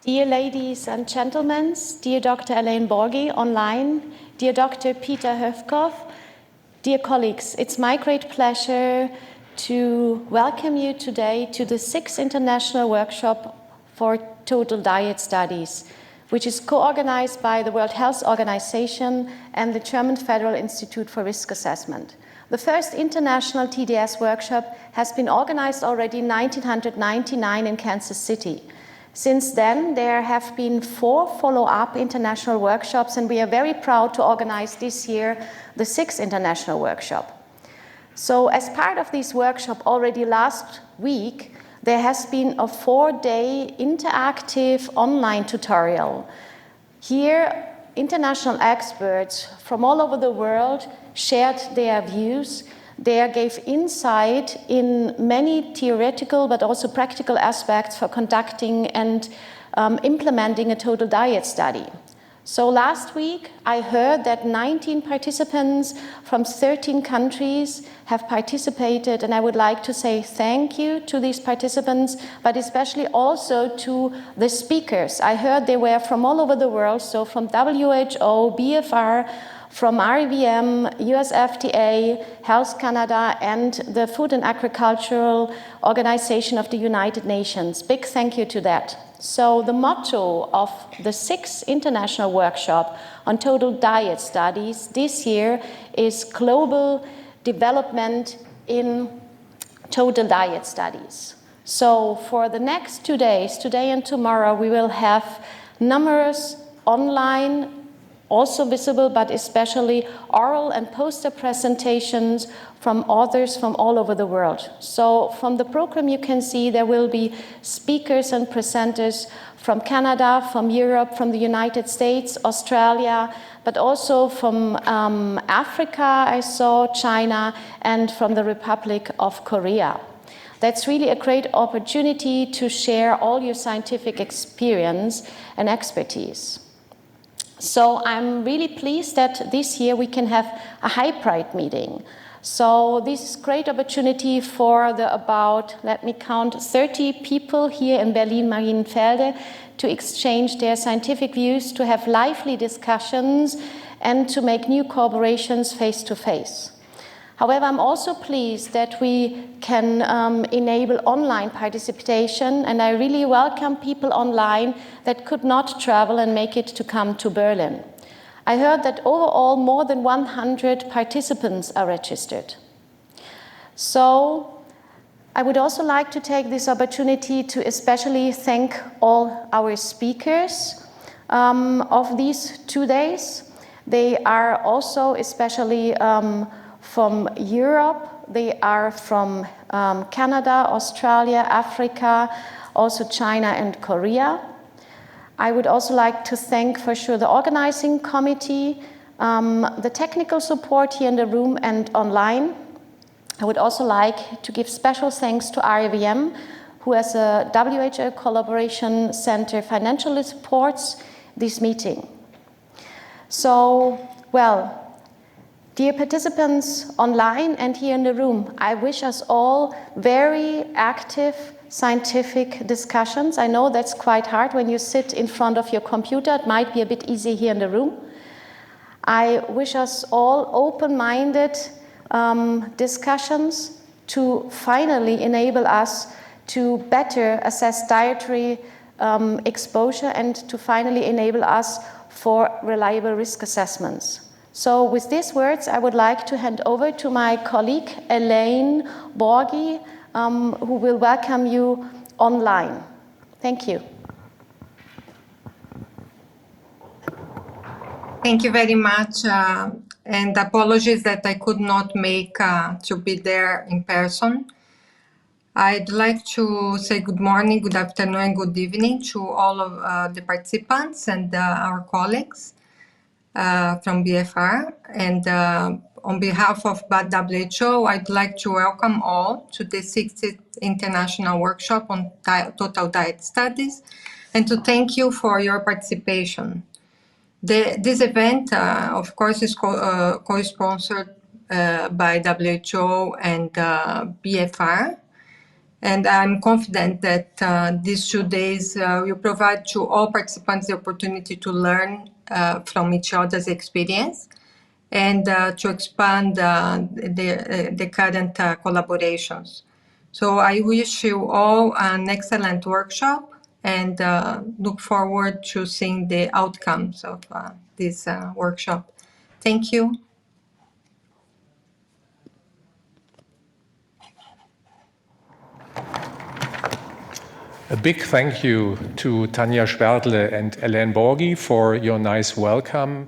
Dear ladies and gentlemen, dear Dr. Elaine Borghi online, dear Dr. Peter Höfkopf, dear colleagues, it's my great pleasure to welcome you today to the 6th International Workshop for Total Diet Studies, which is co-organized by the World Health Organization and the German Federal Institute for Risk Assessment. The first international TDS workshop has been organized already in 1999 in Kansas City. Since then, there have been 4 follow-up international workshops, and we are very proud to organize this year the 6th international workshop. So as part of this workshop, already last week, there has been a 4-day interactive online tutorial. Here, international experts from all over the world shared their views. They gave insight in many theoretical but also practical aspects for conducting and implementing a total diet study. So last week, I heard that 19 participants from 13 countries have participated, and I would like to say thank you to these participants, but especially also to the speakers. I heard they were from all over the world, so from WHO, BFR, from RIVM, US FDA, Health Canada, and the Food and Agricultural Organization of the United Nations. Big thank you to that. So the motto of the 6th International Workshop on Total Diet Studies this year is Global Development in Total Diet Studies. So for the next 2 days, today and tomorrow, we will have numerous online, also visible, but especially oral and poster presentations from authors from all over the world. So from the program you can see there will be speakers and presenters from Canada, from Europe, from the United States, Australia, but also from Africa, I saw, China, and from the Republic of Korea. That's really a great opportunity to share all your scientific experience and expertise. So I'm really pleased that this year we can have a hybrid meeting. So this is a great opportunity for the about, let me count, 30 people here in Berlin-Marienfelde to exchange their scientific views, to have lively discussions, and to make new collaborations face-to-face. However, I'm also pleased that we can enable online participation, and I really welcome people online that could not travel and make it to come to Berlin. I heard that overall more than 100 participants are registered. So I would also like to take this opportunity to especially thank all our speakers of these 2 days. They are also especially from Europe, they are from Canada, Australia, Africa, also China and Korea. I would also like to thank for sure the organizing committee, the technical support here in the room and online. I would also like to give special thanks to RIVM, who as a WHO Collaboration Center financially supports this meeting. So, well, dear participants online and here in the room, I wish us all very active scientific discussions. I know that's quite hard when you sit in front of your computer. It might be a bit easy here in the room. I wish us all open-minded discussions to finally enable us to better assess dietary exposure and to finally enable us for reliable risk assessments. So with these words, I would like to hand over to my colleague, Elaine Borghi, who will welcome you online. Thank you. Thank you very much, and apologies that I could not make to be there in person. I'd like to say good morning, good afternoon, and good evening to all of the participants and our colleagues from BFR. And on behalf of WHO, I'd like to welcome all to the 6th International Workshop on Total Diet Studies and to thank you for your participation. This event, of course, is co-sponsored by WHO and BFR. And I'm confident that these 2 days will provide to all participants the opportunity to learn from each other's experience and to expand the current collaborations. So I wish you all an excellent workshop and look forward to seeing the outcomes of this workshop. Thank you. A big thank you to Tanja Schwerdle and Elaine Borghi for your nice welcome.